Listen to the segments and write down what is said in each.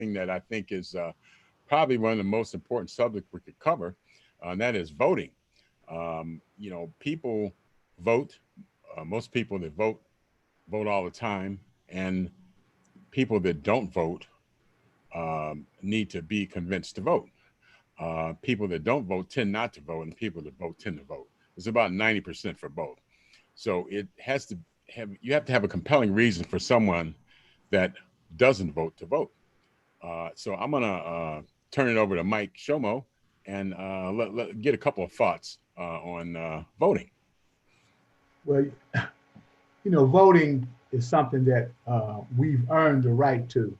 something that I think is probably one of the most important subjects we could cover, and that is voting. People vote. Most people that vote all the time, and people that don't vote need to be convinced to vote. People that don't vote tend not to vote, and people that vote tend to vote. It's about 90% for both. So it has to you have to have a compelling reason for someone that doesn't vote to vote. So I'm gonna turn it over to Mike Shomo and get a couple of thoughts on voting. Well, voting is something that we've earned the right to.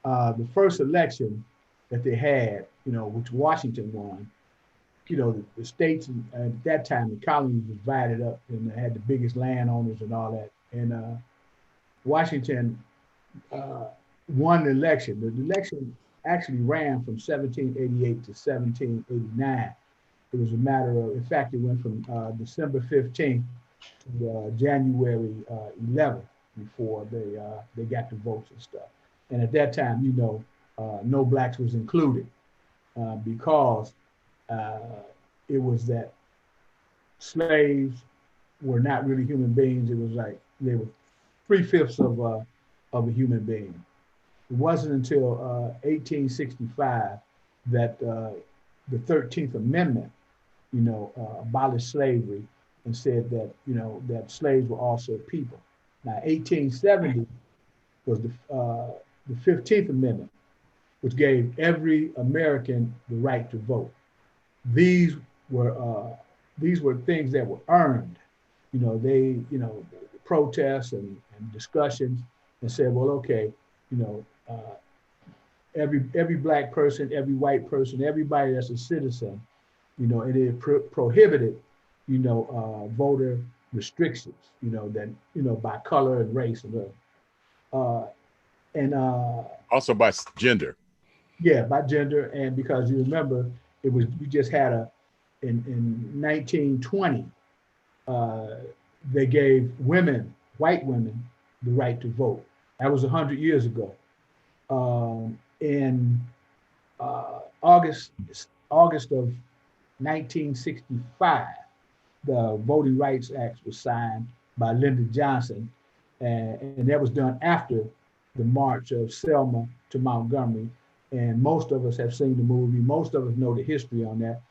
The first election that they had, which Washington won, the states at that time, the colonies was divided up and they had the biggest landowners and all that. And Washington won the election. The election actually ran from 1788 to 1789. It was a matter of, in fact, it went from December 15th to January 11th before they got the votes and stuff. And at that time, no blacks was included because it was that slaves were not really human beings. It was like they were 3/5 of a human being. It wasn't until 1865 that the 13th Amendment, abolished slavery and said that, that slaves were also people. Now, 1870 was the 15th Amendment, which gave every American the right to vote. These were things that were earned. Protests and discussions, and said, well, okay, every black person, every white person, everybody that's a citizen, and it prohibited, voter restrictions, that by color and race and also by gender. Yeah, by gender, and because you remember, we just had in 1920, they gave white women, the right to vote. That was 100 years ago. In August of 1965, the Voting Rights Act was signed by Lyndon Johnson, and that was done after the march of Selma to Montgomery. And most of us have seen the movie. Most of us know the history on that.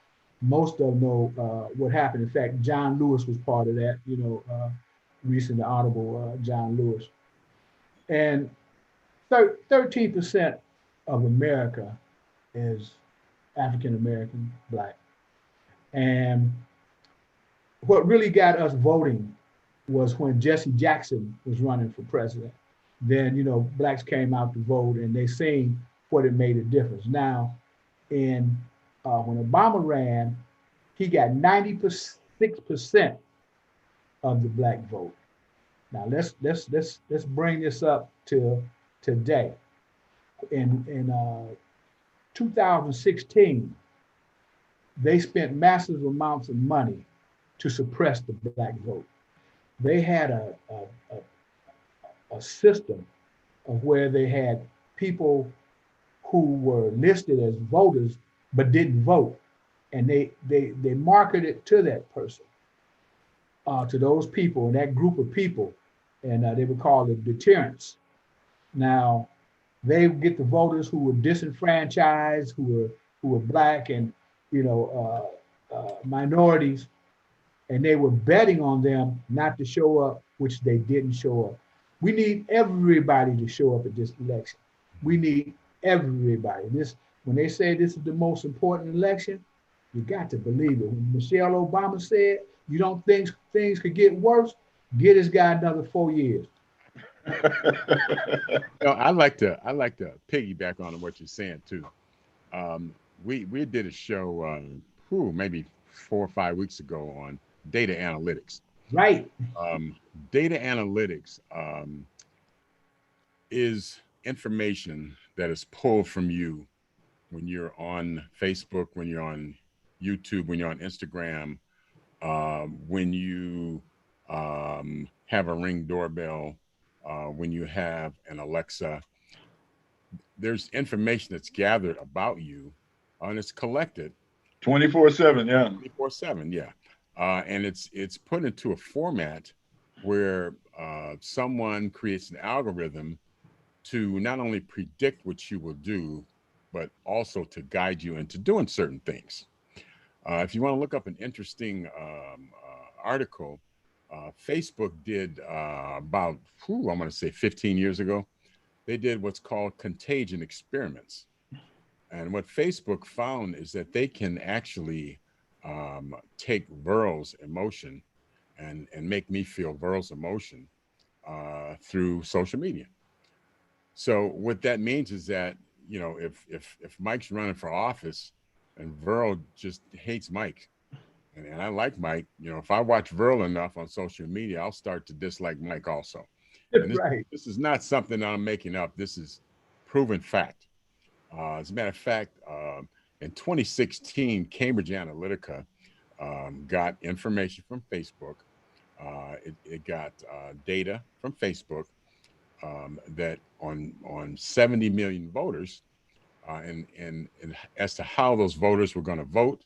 Most of them know what happened. In fact, John Lewis was part of that, recent Honorable John Lewis. And 13% of America is African American, Black. And what really got us voting was when Jesse Jackson was running for president. Then, Blacks came out to vote and they seen what it made a difference. Now, when Obama ran, he got 96% of the Black vote. Now let's bring this up to today. In 2016, they spent massive amounts of money to suppress the Black vote. They had a system of where they had people who were listed as voters but didn't vote, and they marketed to that person, to those people and that group of people, and they would call it deterrence. Now, they would get the voters who were disenfranchised, who were Black and minorities, and they were betting on them not to show up, which they didn't show up. We need everybody to show up at this election. We need everybody. When they say this is the most important election, you got to believe it. When Michelle Obama said, you don't think things could get worse, get this guy another 4 years. I like to piggyback on what you're saying too. We did a show maybe 4 or 5 weeks ago on data analytics. Right. Data analytics is information that is pulled from you when you're on Facebook, when you're on YouTube, when you're on Instagram, when you have a Ring doorbell, when you have an Alexa. there's information that's gathered about you, and it's collected 24/7. Yeah. 24/7. Yeah, and it's put into a format where someone creates an algorithm to not only predict what you will do, but also to guide you into doing certain things. If you want to look up an interesting article, Facebook did about, I'm going to say 15 years ago, they did what's called contagion experiments. And what Facebook found is that they can actually take Verl's emotion and make me feel Verl's emotion through social media. So what that means is that, if Mike's running for office and Verl just hates Mike, and I like Mike, if I watch Verl enough on social media, I'll start to dislike Mike also. And this, Right. this is not something that I'm making up. This is proven fact. As a matter of fact, in 2016, Cambridge Analytica got information from Facebook. It got data from Facebook that on 70 million voters, and as to how those voters were going to vote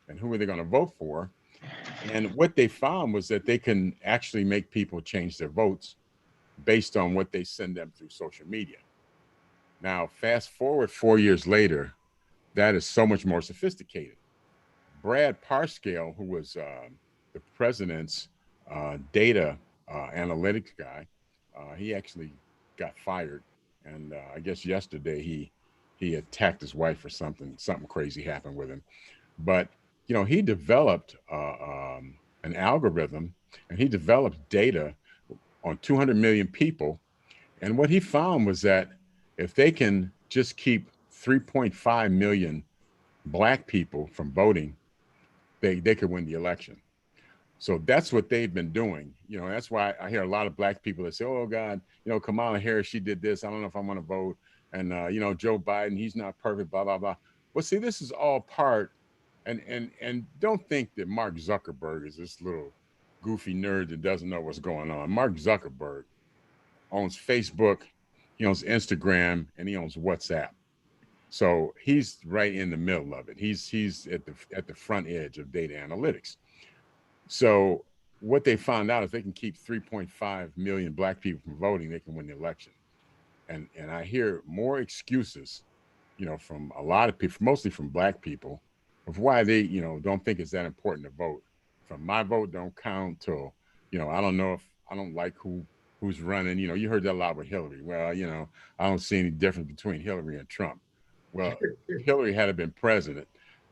and who were they going to vote for. And what they found was that they can actually make people change their votes based on what they send them through social media. Now, fast forward 4 years later, that is so much more sophisticated. Brad Parscale, who was the president's data analytics guy, he actually got fired, and I guess yesterday he attacked his wife or something. Something crazy happened with him. But he developed an algorithm, and he developed data on 200 million people. And what he found was that if they can just keep 3.5 million black people from voting, they could win the election. So that's what they've been doing. That's why I hear a lot of black people that say, "Oh God, Kamala Harris, she did this. I don't know if I'm going to vote." And Joe Biden, he's not perfect. Blah blah blah. Well, see, this is all part. And don't think that Mark Zuckerberg is this little goofy nerd that doesn't know what's going on. Mark Zuckerberg owns Facebook, he owns Instagram, and he owns WhatsApp. So he's right in the middle of it. He's at the front edge of data analytics. So what they found out is they can keep 3.5 million black people from voting, they can win the election. And I hear more excuses, from a lot of people, mostly from black people, of why they, don't think it's that important to vote. From my vote don't count till, I don't know if I don't like who's running. You heard that a lot with Hillary. Well, I don't see any difference between Hillary and Trump. Well, if Hillary had been president,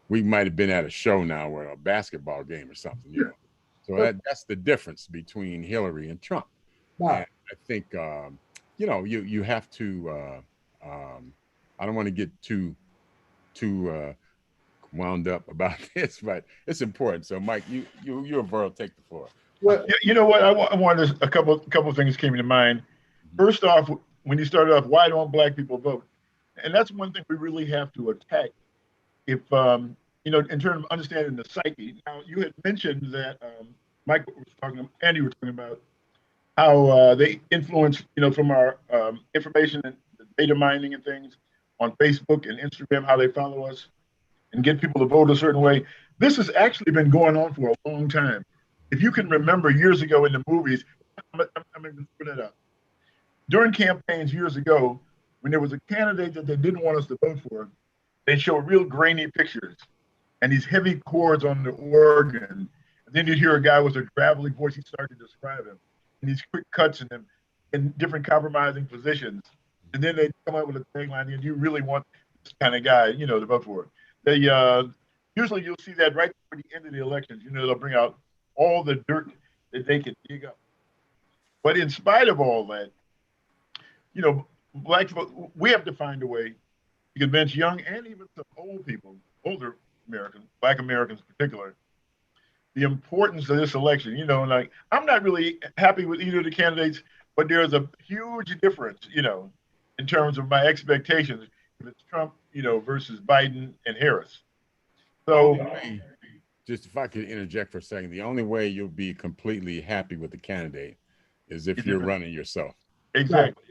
we might have been at a show now or a basketball game or something. So that's the difference between Hillary and Trump. And Wow. I think you have to. I don't want to get too wound up about this, but it's important. So, Mike, you and Verl, take the floor. Well, You know what? I wanted a couple of things came to mind. First off, when you started off, why don't black people vote? And that's one thing we really have to attack. If in terms of understanding the psyche. Now, you had mentioned that Mike was talking, Andy was talking about how they influence, from our information and data mining and things on Facebook and Instagram, how they follow us and get people to vote a certain way. This has actually been going on for a long time. If you can remember years ago in the movies, I'm going to put it up. During campaigns years ago, when there was a candidate that they didn't want us to vote for, they show real grainy pictures and these heavy chords on the organ. And then you hear a guy with a gravelly voice, he started to describe him, and these quick cuts in different compromising positions. And then they come up with a tagline, and you really want this kind of guy, to vote for it. They usually you'll see that right before the end of the elections. They'll bring out all the dirt that they can dig up. But in spite of all that, black folk, we have to find a way to convince young and even some old people, older Americans, black Americans in particular, the importance of this election. Like I'm not really happy with either of the candidates, but there's a huge difference, in terms of my expectations if it's Trump, versus Biden and Harris. So Just if I could interject for a second, the only way you'll be completely happy with the candidate is if you're running yourself. Exactly.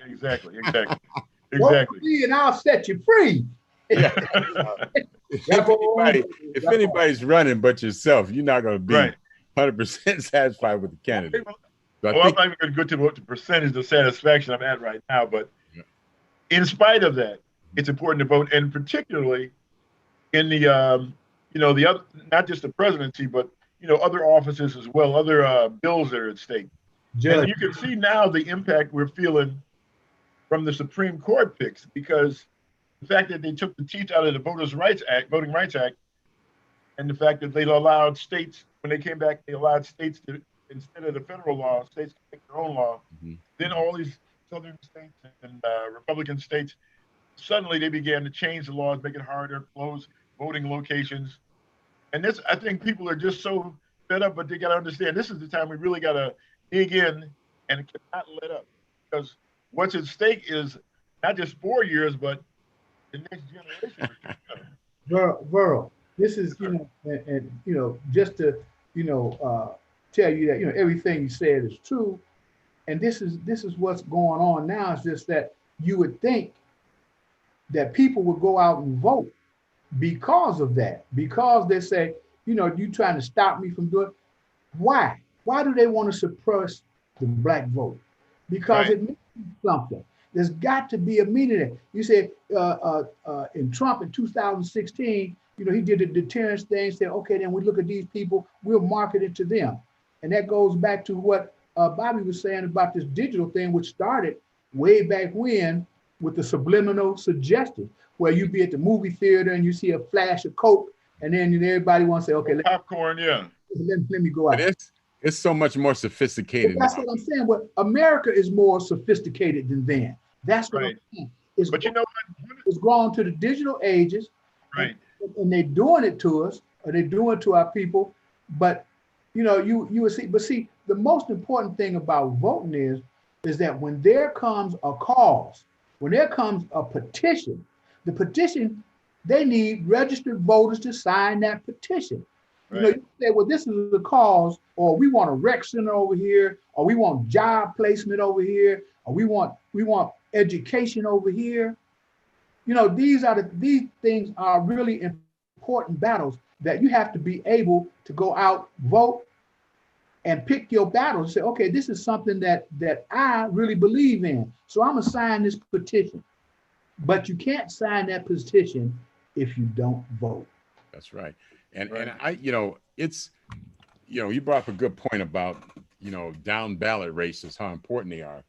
Vote Exactly. for me and I'll set you free. Yeah. That's what If anybody's running but yourself, you're not going to be Right. 100% satisfied with the candidate. So Well, I'm not even going to go to what the percentage of satisfaction I'm at right now, but in spite of that, it's important to vote, and particularly in the the other, not just the presidency, but other offices as well, other bills that are at stake. Judge. And you can see now the impact we're feeling from the Supreme Court picks, because the fact that they took the teeth out of the Voting Rights Act, and the fact that they allowed states, when they came back, they allowed states to, instead of the federal law, states to make their own law. Then all these southern states and Republican states, suddenly they began to change the laws, make it harder, close voting locations. And this, I think people are just so fed up, but they got to understand this is the time we really got to dig in and cannot let up, because what's at stake is not just 4 years, but the next generation. Verl, this is, just to, tell you that, everything you said is true. And this is what's going on now. It's just that you would think that people would go out and vote because of that, because they say, you trying to stop me from doing. Why? Why do they want to suppress the black vote? Because it means something. There's got to be a meaning there. You said in Trump in 2016, he did the deterrence thing, said, okay, then we look at these people, we'll market it to them. And that goes back to what Bobby was saying about this digital thing, which started way back when with the subliminal suggestion, where you be at the movie theater and you see a flash of Coke, and then everybody wants to say, okay, popcorn, let me go out. It's so much more sophisticated. But that's what I'm saying. What America is more sophisticated than then. That's what I'm saying. But you know what? It's grown to the digital ages, and they're doing it to us, or they're doing it to our people. But you will see. But see, the most important thing about voting is that when there comes a cause, when there comes a petition, the petition, they need registered voters to sign that petition. You say, well, this is the cause, or we want a rec center over here, or we want job placement over here, or we want education over here. These things are really important battles that you have to be able to go out, vote, and pick your battles and say, okay, this is something that I really believe in. So I'm gonna sign this petition. But you can't sign that petition if you don't vote. That's right. And I, it's, you brought up a good point about, down ballot races, how important they are.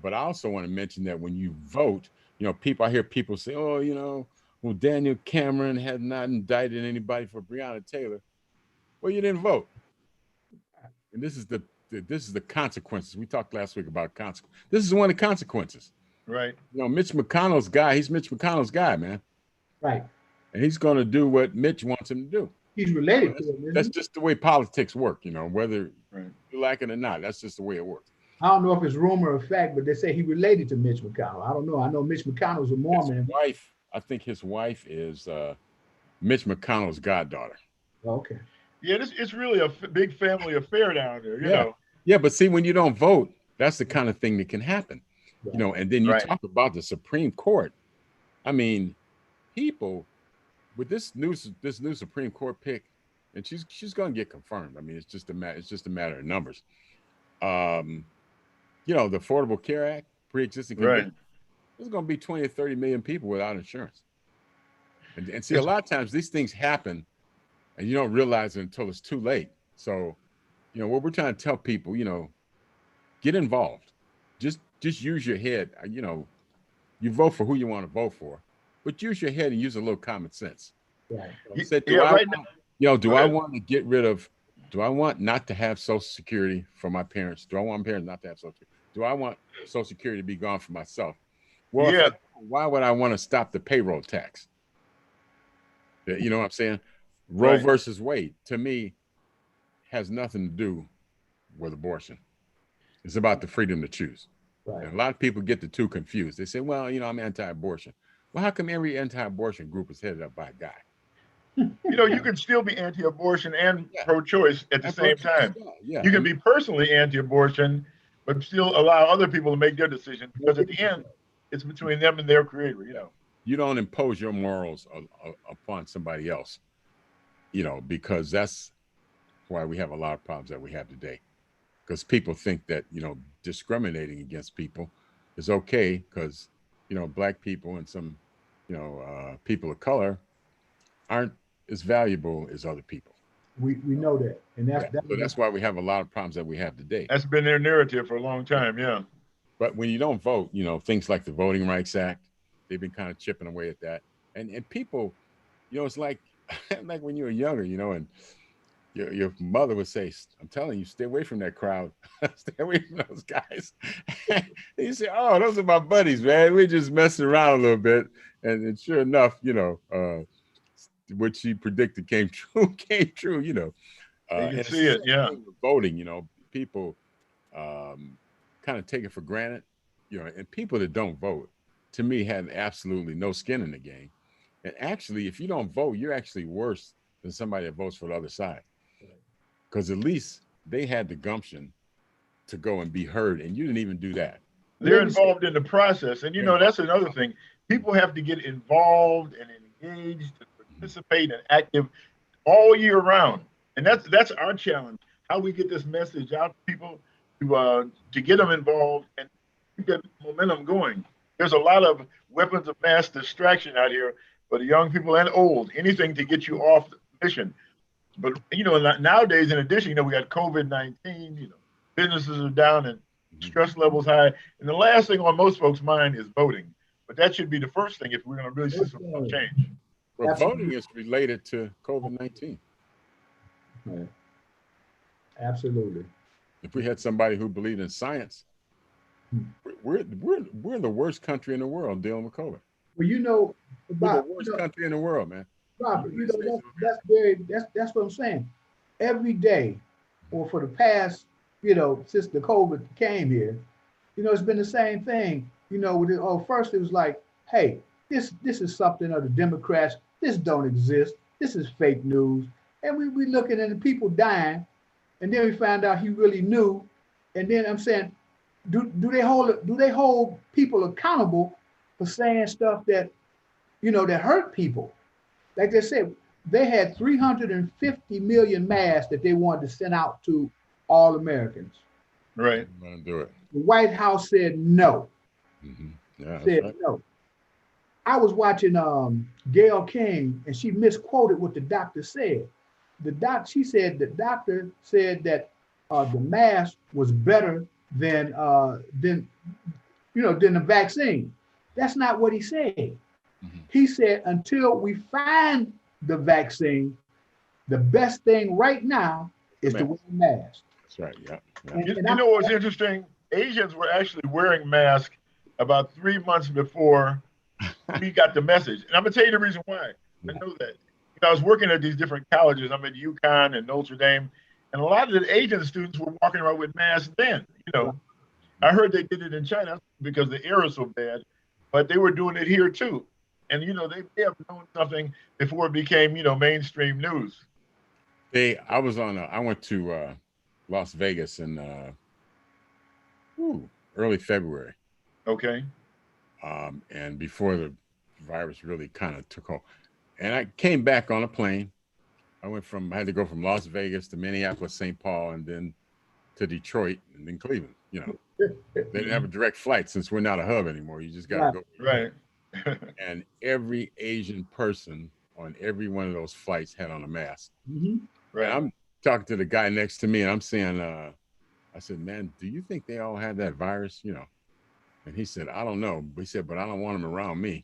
But I also want to mention that when you vote, I hear people say, oh, well, Daniel Cameron had not indicted anybody for Breonna Taylor. Well, you didn't vote. And this is the consequences. We talked last week about consequences. This is one of the consequences. Right. Mitch McConnell's guy, he's Mitch McConnell's guy, man. Right. And he's going to do what Mitch wants him to do. He's related to him. That's just the way politics work, whether you like it or not. That's just the way it works. I don't know if it's rumor or fact, but they say he related to Mitch McConnell. I don't know. I know Mitch McConnell's a Mormon. I think his wife is Mitch McConnell's goddaughter. Okay. Yeah, it's really a big family affair down there, you know. Yeah, but see, when you don't vote, that's the kind of thing that can happen. Right. And then you talk about the Supreme Court. I mean, people with this new Supreme Court pick, and she's going to get confirmed. I mean, it's just a matter of numbers. The Affordable Care Act, pre-existing condition, there's going to be 20 or 30 million people without insurance. And see, a lot of times these things happen, and you don't realize it until it's too late. So, what we're trying to tell people, get involved. Just use your head. You vote for who you want to vote for, but use your head and use a little common sense. Right. Do I want to get rid of? Do I want not to have Social Security for my parents? Do I want my parents not to have Social Security? Do I want Social Security to be gone for myself? Well, why would I want to stop the payroll tax? You know what I'm saying? Roe versus Wade, to me, has nothing to do with abortion. It's about the freedom to choose. Right. And a lot of people get the two confused. They say, well, I'm anti-abortion. Well, how come every anti-abortion group is headed up by a guy? You can still be anti-abortion and pro-choice at the same time. Yeah. You can be personally anti-abortion, but still allow other people to make their decision. Because at the end, It's between them and their creator, you know. You don't impose your morals upon somebody else, because that's why we have a lot of problems that we have today. Because people think that, discriminating against people is okay because, black people and some, people of color aren't as valuable as other people. We know that, and So that's why we have a lot of problems that we have today. That's been their narrative for a long time, yeah. But when you don't vote, things like the Voting Rights Act, they've been kind of chipping away at that. And people, it's like like when you were younger, and your mother would say, I'm telling you, stay away from that crowd. Stay away from those guys. And you say, oh, those are my buddies, man. We're just messing around a little bit. And sure enough, what she predicted came true, You can see it, yeah. Voting, people kind of take it for granted, and people that don't vote, to me, have absolutely no skin in the game. And actually, if you don't vote, you're actually worse than somebody that votes for the other side. Because at least they had the gumption to go and be heard, and you didn't even do that. They're involved in the process. And, that's another thing. People have to get involved and engaged and participate and active all year round. And that's our challenge, how we get this message out to people to get them involved and keep that momentum going. There's a lot of weapons of mass distraction out here for the young people and old, anything to get you off the mission. But, nowadays, in addition, we got COVID-19, businesses are down and stress levels high. And the last thing on most folks' mind is voting. But that should be the first thing if we're going to really see some change. Well, voting is related to COVID-19. Right. Absolutely. If we had somebody who believed in science, we're the worst country in the world dealing with COVID. Well, we're the worst country in the world, man. Robert, that's what I'm saying. Every day, or for the past, since the COVID came here, it's been the same thing. First it was like, hey, this is something of the Democrats. This don't exist. This is fake news. And we looking at the people dying, and then we found out he really knew. And then I'm saying, do they hold people accountable for saying stuff that, that hurt people? Like they said, they had 350 million masks that they wanted to send out to all Americans. Right. I'm gonna do it. The White House said no. Mm-hmm. Yeah, said right. No. I was watching Gayle King, and she misquoted what the doctor said. She said the doctor said that the mask was better than the vaccine. That's not what he said. Mm-hmm. He said until we find the vaccine, the best thing right now is to wear a mask. That's right. Yeah. And you know what's interesting? Asians were actually wearing masks about 3 months before we got the message. And I'm gonna tell you the reason why. I know that. I was working at these different colleges. I'm at UConn and Notre Dame, and a lot of the Asian students were walking around with masks then. I heard they did it in China because the air is so bad, but they were doing it here too. And they have known something before it became mainstream news. I went to Las Vegas in early February. Okay. And before the virus really kind of took off. And I came back on a plane. I had to go from Las Vegas to Minneapolis, St. Paul, and then to Detroit, and then Cleveland. They didn't have a direct flight since we're not a hub anymore. You just got to go. Right. And every Asian person on every one of those flights had on a mask. Mm-hmm. Right. And I'm talking to the guy next to me, and I'm saying, I said, man, do you think they all have that virus? And he said, I don't know. He said, but I don't want them around me.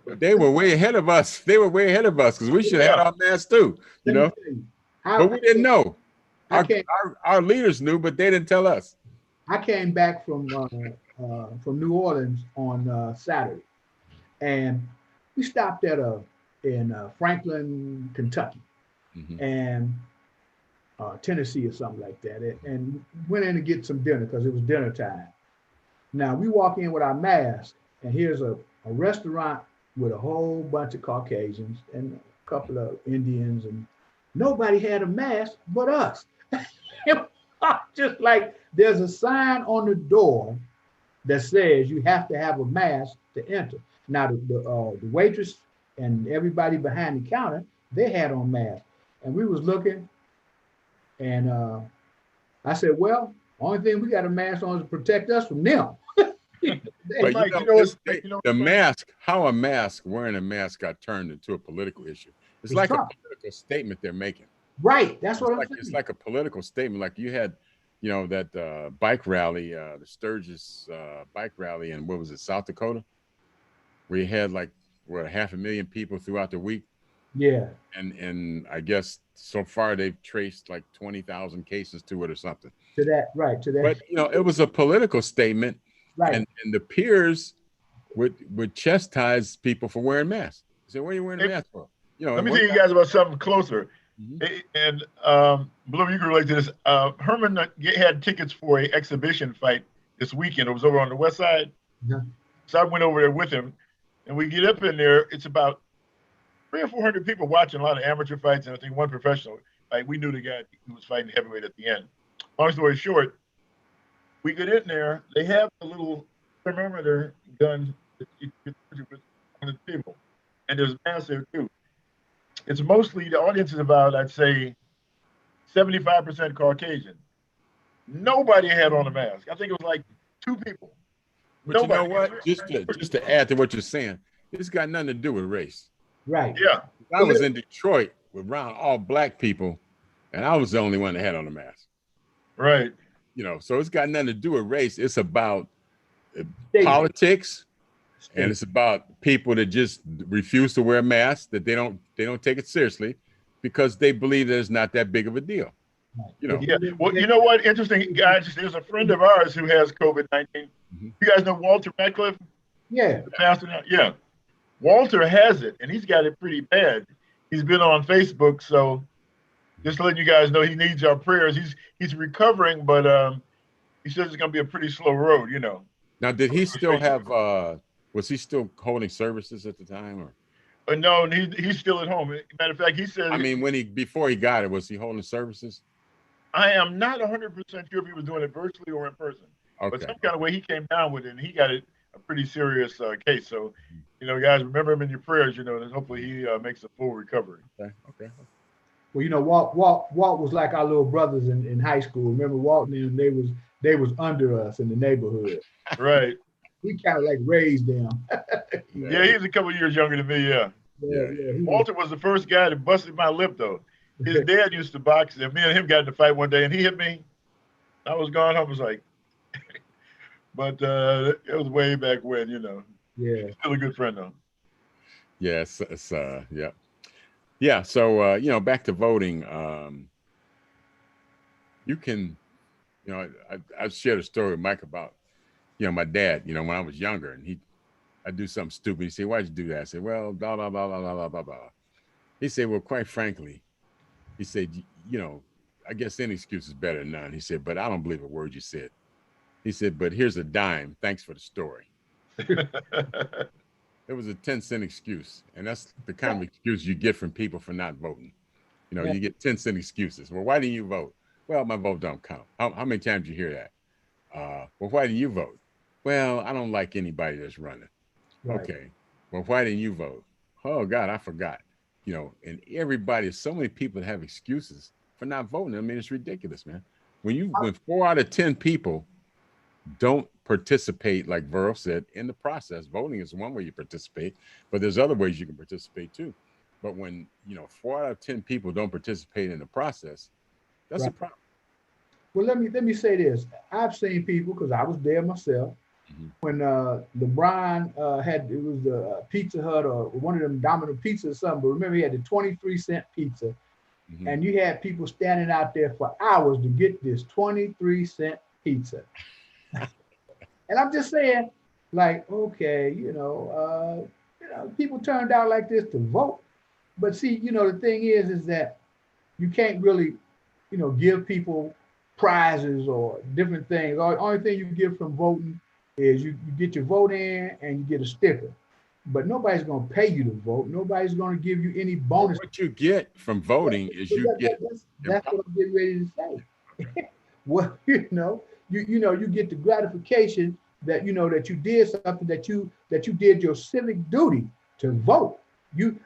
But they were way ahead of us. Because we should have had our masks too, but we didn't know. Our leaders knew, but they didn't tell us. I came back from New Orleans on Saturday, and we stopped in Franklin, Kentucky, mm-hmm. and Tennessee or something like that, and went in to get some dinner because it was dinner time. Now we walk in with our masks, and here's a restaurant with a whole bunch of Caucasians and a couple of Indians, and nobody had a mask but us. Just like there's a sign on the door that says you have to have a mask to enter. Now the waitress and everybody behind the counter, they had on masks, and we was looking, and I said, well, only thing we got a mask on is to protect us from them. But Mike, the mask, how wearing a mask got turned into a political issue. It's like Trump. a political statement they're making. Right. That's what I'm saying. It's like a political statement. Like you had, that bike rally, the Sturgis bike rally in, what was it, South Dakota? Where you had like, 500,000 people throughout the week. Yeah. And I guess so far they've traced like 20,000 cases to it or something. To that, right. To that. But, it was a political statement. Right. And the peers would chastise people for wearing masks. Say, what are you wearing a mask for? Let me tell you guys about something closer. Mm-hmm. And Blue, you can relate to this. Herman had tickets for an exhibition fight this weekend. It was over on the west side. Mm-hmm. So I went over there with him, and we get up in there. It's about 300 or 400 people watching, a lot of amateur fights, and I think one professional. Like, we knew the guy who was fighting heavyweight at the end. Long story short, we get in there. They have a little thermometer gun that you can put on the table, and there's masks there too. It's mostly, the audience is about, I'd say, 75% Caucasian. Nobody had on a mask. I think it was like 2 people. But nobody. You know what? Just to add to what you're saying, it's got nothing to do with race. Right. Yeah. I was in Detroit around all black people, and I was the only one that had on a mask. Right. So it's got nothing to do with race. It's about politics, and it's about people that just refuse to wear masks, that they don't take it seriously because they believe that it's not that big of a deal. Yeah. Well, you know what? Interesting, guys. There's a friend of ours who has COVID-19. Mm-hmm. You guys know Walter Radcliffe? Yeah. The pastor now? Yeah. Walter has it, and he's got it pretty bad. He's been on Facebook, so just letting you guys know he needs our prayers. He's recovering, but he says it's going to be a pretty slow road, Now, did he still have? Was he still holding services at the time, or? No, he's still at home. Matter of fact, he says. I mean, before he got it, was he holding services? I am not 100% sure if he was doing it virtually or in person. Okay. But some kind of way he came down with it, and he got it a pretty serious case. So, guys, remember him in your prayers. And hopefully he makes a full recovery. Okay. Well, Walt was like our little brothers in high school. Remember, Walt and them, they was under us in the neighborhood. Right. We kind of like raised them. Yeah, he's a couple of years younger than me. Yeah. Walter was the first guy that busted my lip, though. His dad used to box, and me and him got in a fight one day, and he hit me. I was gone home. I was like, but it was way back when, Yeah. He's still a good friend, though. Yes. Yeah. Yeah. So, back to voting. You can, I shared a story with Mike about, my dad, when I was younger, and I'd do something stupid. He'd say, why'd you do that? I said, well, blah, blah, blah, blah, blah, blah, blah, blah. He said, well, quite frankly, he said, I guess any excuse is better than none. He said, but I don't believe a word you said. He said, but here's a dime. Thanks for the story. It was a 10-cent excuse. And that's the kind of excuse you get from people for not voting. You get 10-cent excuses. Well, why didn't you vote? Well, my vote don't count. How many times you hear that? Well, why didn't you vote? Well, I don't like anybody that's running. Right. Okay. Well, why didn't you vote? Oh, God, I forgot. And everybody, so many people have excuses for not voting. I mean, it's ridiculous, man. When 4 out of 10 people don't participate, like Verl said, in the process, voting is one way you participate, but there's other ways you can participate too. But when, 4 out of 10 people don't participate in the process, that's a problem. Well, let me say this. I've seen people, because I was there myself, when LeBron it was the Pizza Hut or one of them Domino Pizza or something, but remember he had the 23-cent pizza, and you had people standing out there for hours to get this 23-cent pizza. And I'm just saying, like, okay, people turned out like this to vote. But see, the thing is that you can't really, give people prizes or different things. The only thing you get from voting is you get your vote in and you get a sticker. But nobody's going to pay you to vote. Nobody's going to give you any bonus. What you get from voting is that's what I'm getting ready to say. Well, you get the gratification that that you did something, that you did your civic duty to vote.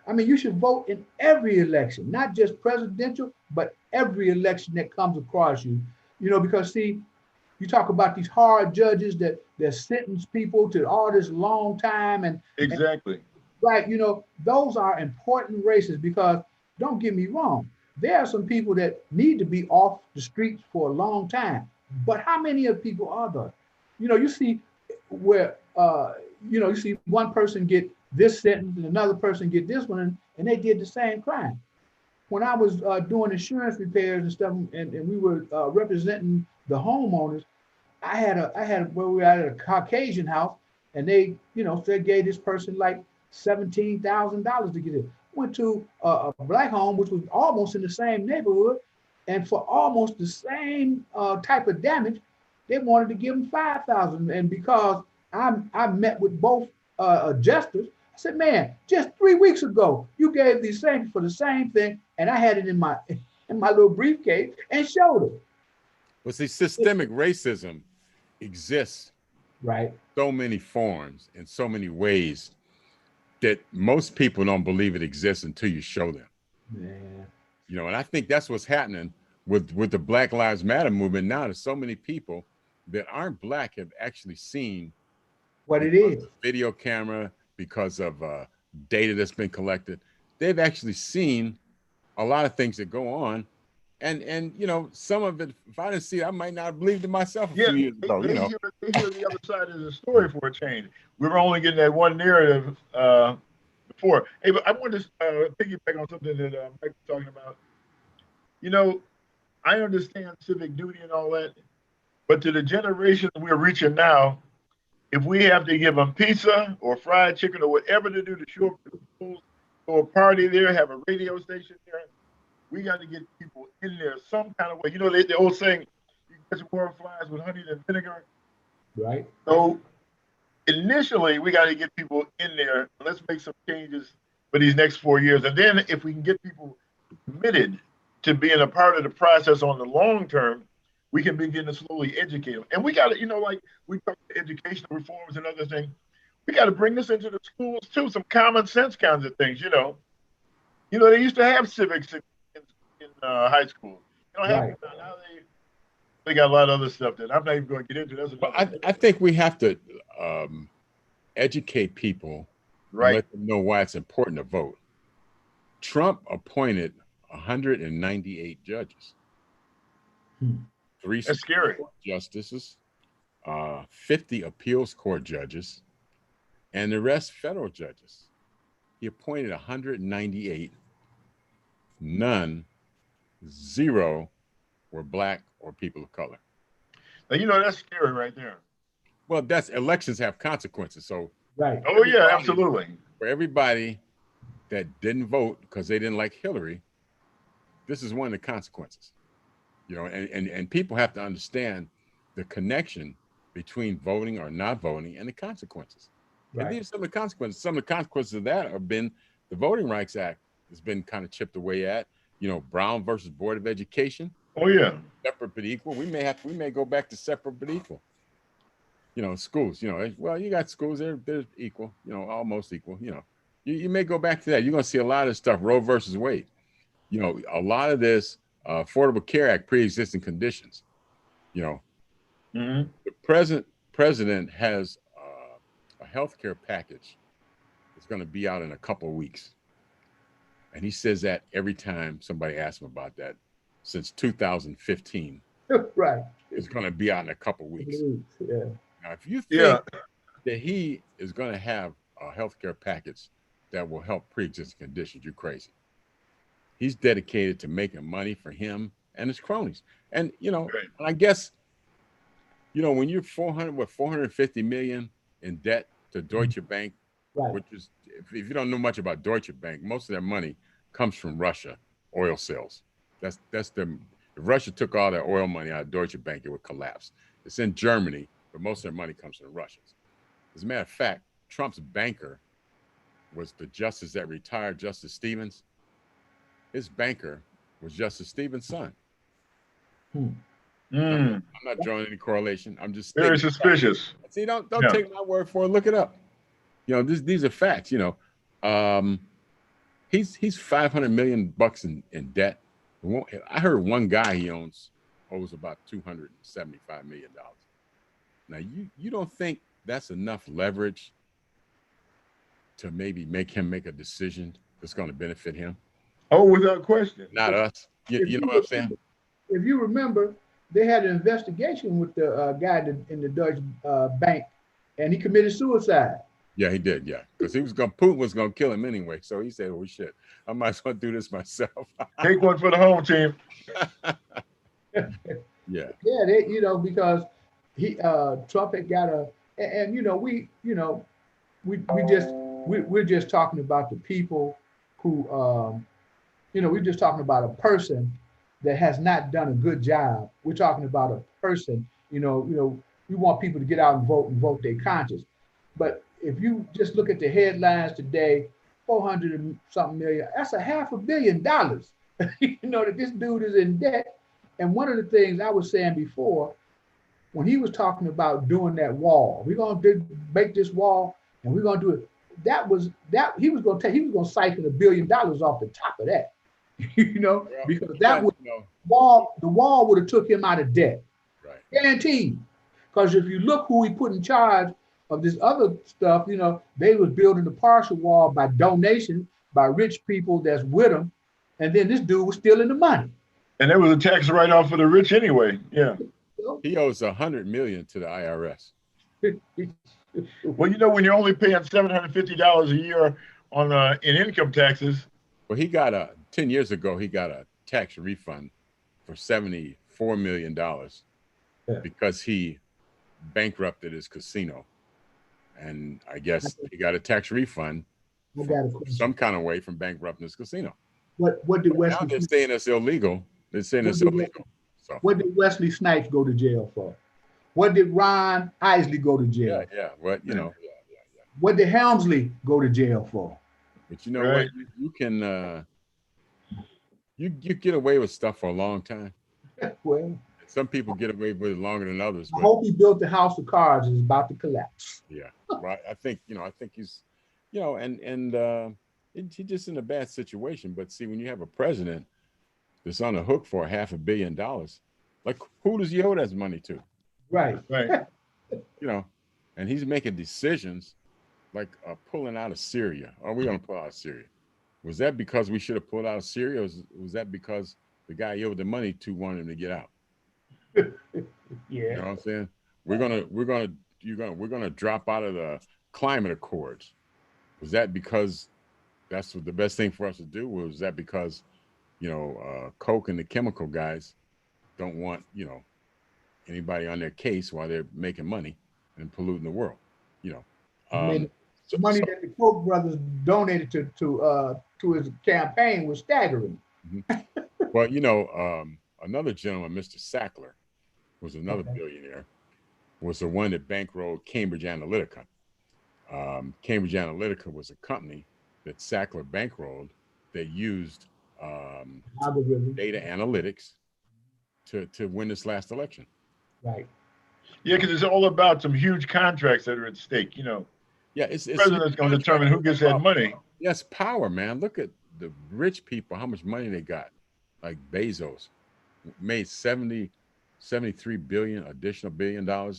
I mean, you should vote in every election, not just presidential, but every election that comes across you. Because see, you talk about these hard judges that sentence people to all this long time, and Exactly. right, those are important races, because don't get me wrong, there are some people that need to be off the streets for a long time. But how many of people are there? You see where you see one person get this sentence and another person get this one, and they did the same crime. When I was doing insurance repairs and stuff, and we were representing the homeowners, I had where we were at a Caucasian house, and they gave this person like $17,000 to get it. Went to a black home, which was almost in the same neighborhood, and for almost the same type of damage, they wanted to give him 5,000. And because I met with both adjusters, I said, man, just 3 weeks ago, you gave these things for the same thing, and I had it in my little briefcase and showed it. Well, see, systemic racism exists Right. so many forms in so many ways that most people don't believe it exists until you show them. Yeah. And I think that's what's happening with the Black Lives Matter movement now. There's so many people that aren't black have actually seen what it is. Video camera, because of data that's been collected. They've actually seen a lot of things that go on. And some of it, if I didn't see it, I might not have believed it myself a few years ago. They hear the other side of the story for a change. We were only getting that one narrative before. Hey, but I wanted to piggyback on something that Mike was talking about. I understand civic duty and all that, but to the generation we're reaching now, if we have to give them pizza or fried chicken or whatever to do to show up to the schools, or a party there, have a radio station there, we got to get people in there some kind of way. The old saying, you catch more flies with honey than vinegar. Right. So initially, we got to get people in there. Let's make some changes for these next 4 years. And then if we can get people committed to being a part of the process on the long term, we can begin to slowly educate them. And we got to, like we talk about educational reforms and other things, we got to bring this into the schools too, some common sense kinds of things, They used to have civics in high school. Right. Now they got a lot of other stuff that I'm not even going to get into. That's I think we have to educate people, right. And let them know why it's important to vote. Trump appointed 198 judges, 3 That's scary. justices, 50 appeals court judges, and the rest federal judges. He appointed 198. Zero were black or people of color. Now, that's scary right there. Well, elections have consequences. So, right. Oh yeah, absolutely. For everybody that didn't vote because they didn't like Hillary, this is one of the consequences. And people have to understand the connection between voting or not voting and the consequences. Right. And these are some of the consequences. Some of the consequences of that have been the Voting Rights Act has been kind of chipped away at. Brown versus Board of Education. Oh yeah. Separate but equal. We may go back to separate but equal. Schools. Well, you got schools. They're equal. Almost equal. You may go back to that. You're going to see a lot of stuff. Roe versus Wade. A lot of this Affordable Care Act, pre-existing conditions. Mm-hmm. The president has a health care package that's going to be out in a couple of weeks. And he says that every time somebody asks him about that since 2015. Right. It's going to be out in a couple of weeks. Yeah. Now, if you think that he is going to have a healthcare package that will help pre-existing conditions, you're crazy. He's dedicated to making money for him and his cronies. And, and I guess, when you're 450 million in debt to Deutsche Bank, right. Which is, if you don't know much about Deutsche Bank, most of their money comes from Russia, oil sales. That's them. If Russia took all their oil money out of Deutsche Bank, it would collapse. It's in Germany, but most of their money comes from the Russians. As a matter of fact, Trump's banker was the justice that retired, Justice Stevens. His banker was Justice Stevens' son. Mm, I'm not drawing any correlation. I'm just very stating facts. suspicious. See, don't Yeah. take my word for it. Look it up. You know, these are facts. You know, he's 500 million bucks in debt. I heard one guy he owes about 275 million dollars. Now you don't think that's enough leverage to maybe make him make a decision that's going to benefit him, Oh, without question. not us? You know what I'm saying? If you remember, they had an investigation with the guy in the Dutch bank, and he committed suicide. Yeah, he did. Yeah, because Putin was gonna kill him anyway. So he said, "Oh shit, I might as well do this myself." Take one for the home team. Yeah. Yeah, because Trump had got and we're just talking about the people who we're just talking about a person that has not done a good job. We're talking about a person, we want people to get out and vote their conscience. But if you just look at the headlines today, 400 and something million, that's $500 million. That this dude is in debt. And one of the things I was saying before, when he was talking about doing that wall, we're gonna make this wall and we're gonna do it. He was gonna siphon $1 billion off the top of that. Because the wall would have took him out of debt. Right. Guaranteed. Because if you look who he put in charge of this other stuff, they was building the partial wall by donation by rich people that's with him. And then this dude was stealing the money. And there was a tax write-off for the rich anyway. Yeah. He owes $100 million to the IRS. Well, when you're only paying $750 a year on in income taxes. Well, he got 10 years ago, he got a tax refund for $74 million because he bankrupted his casino. And I guess he got a tax refund some kind of way from bankrupting his casino. What did Wesley? Now they're saying it's illegal. They're saying it's illegal. So. What did Wesley Snipes go to jail for? What did Ron Isley go to jail? Yeah. What What did Helmsley go to jail for? But you know what? You can you get away with stuff for a long time. Well, some people get away with it longer than others. I hope he built the house of cards is about to collapse. Yeah, right. I think he's, he's just in a bad situation. But see, when you have a president that's on the hook for $500 million, like who does he owe that money to? Right. And he's making decisions like pulling out of Syria. Are we going to pull out of Syria? Was that because we should have pulled out of Syria, or was that because the guy he owed the money to wanted him to get out? Yeah. You know what I'm saying? We're gonna drop out of the climate accords. Was that because that's what the best thing for us to do? Or was that because Coke and the chemical guys don't want anybody on their case while they're making money and polluting the world? The money that the Koch brothers donated to his campaign was staggering. Mm-hmm. Well, another gentleman, Mr. Sackler, was another billionaire, was the one that bankrolled Cambridge Analytica. Cambridge Analytica was a company that Sackler bankrolled that used data analytics to win this last election. Right. Yeah, because it's all about some huge contracts that are at stake. Yeah, it's the president's going to determine who gets that money. Yes, power, man. Look at the rich people, how much money they got. Like Bezos made $73 billion additional $1 billion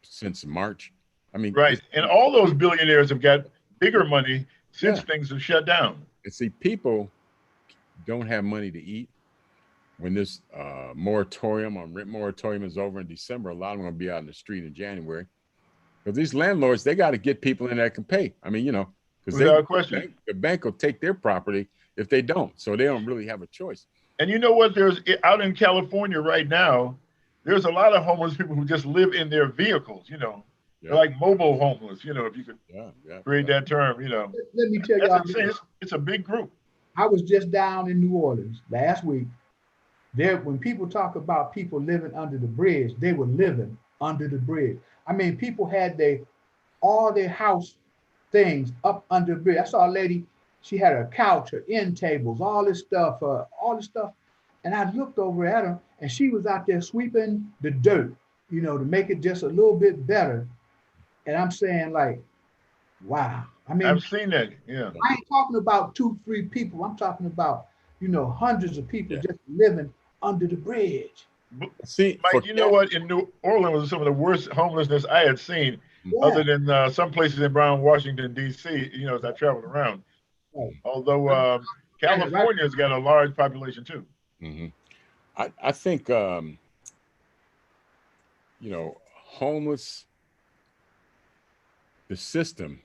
since March. I mean, right. And all those billionaires have got bigger money since things have shut down. And see, people don't have money to eat. When this moratorium on rent moratorium is over in December, a lot of them are going to be out in the street in January. Because these landlords, they got to get people in that can pay. I mean, because the bank will take their property if they don't. So they don't really have a choice. And you know what? There's out in California right now, there's a lot of homeless people who just live in their vehicles, They're like mobile homeless, if you could create that term, Let me tell you, it's a big group. I was just down in New Orleans last week. When people talk about people living under the bridge, they were living under the bridge. I mean, people had all their house things up under the bridge. I saw a lady, she had a couch, her end tables, all this stuff. And I looked over at her and she was out there sweeping the dirt, you know, to make it just a little bit better. And I'm saying like, wow. I mean, I've seen that. Yeah. I ain't talking about 2, 3 people. I'm talking about, you know, hundreds of people Yeah. just living under the bridge. See, Mike, you know what? In New Orleans was some of the worst homelessness I had seen, Yeah. other than some places in Brown, Washington, D.C., you know, as I traveled around. Right. Although Right. California's got a large population too. mm-hmm. I think, you know, homeless, the system,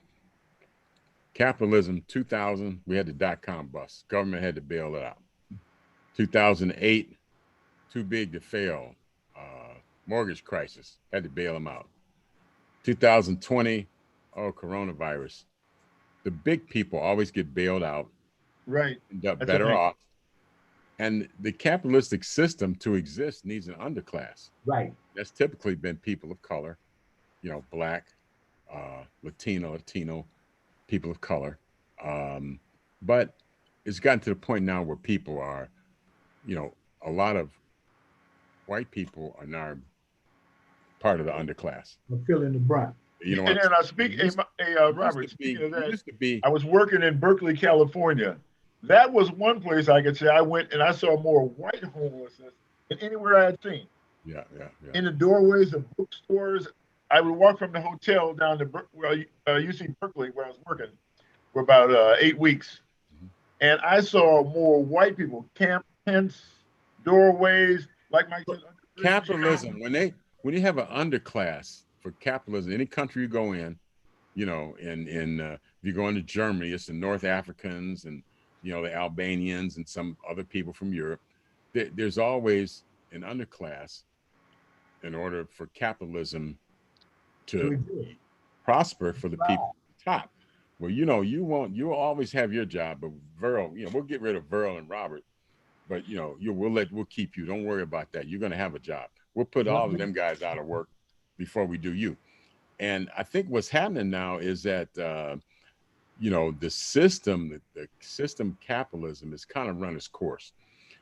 capitalism, 2000, we had the dot-com bust. Government had to bail it out. 2008, too big to fail. Mortgage crisis, had to bail them out. 2020, oh, coronavirus. The big people always get bailed out, Right. end up That's better off. And the capitalistic system to exist needs an underclass. Right. That's typically been people of color, you know, Black, Latino, people of color. But it's gotten to the point now where people are, you know, a lot of white people are now part of the underclass. I'm feeling the brunt. You know And what? then I speak, Robert, speaking of that, I was working in Berkeley, California. That was one place I could say I went and I saw more white homelessness than anywhere I had seen. Yeah. In the doorways of bookstores, I would walk from the hotel down to UC Berkeley, where I was working for about 8 weeks. Mhm. And I saw more white people, camp tents, doorways, like Mike said, Capitalism, when you have an underclass for capitalism, any country you go in, you know, if you go into Germany, it's the North Africans and, you know, the Albanians and some other people from Europe. There's always an underclass in order for capitalism to prosper for the people at the top. Well, you know, you'll always have your job, but Verl, you know, we'll get rid of Verl and Robert, but you know, we'll keep you. Don't worry about that. You're gonna have a job. We'll put all of them guys out of work before we do you. And I think what's happening now is that you know, the system capitalism is kind of run its course,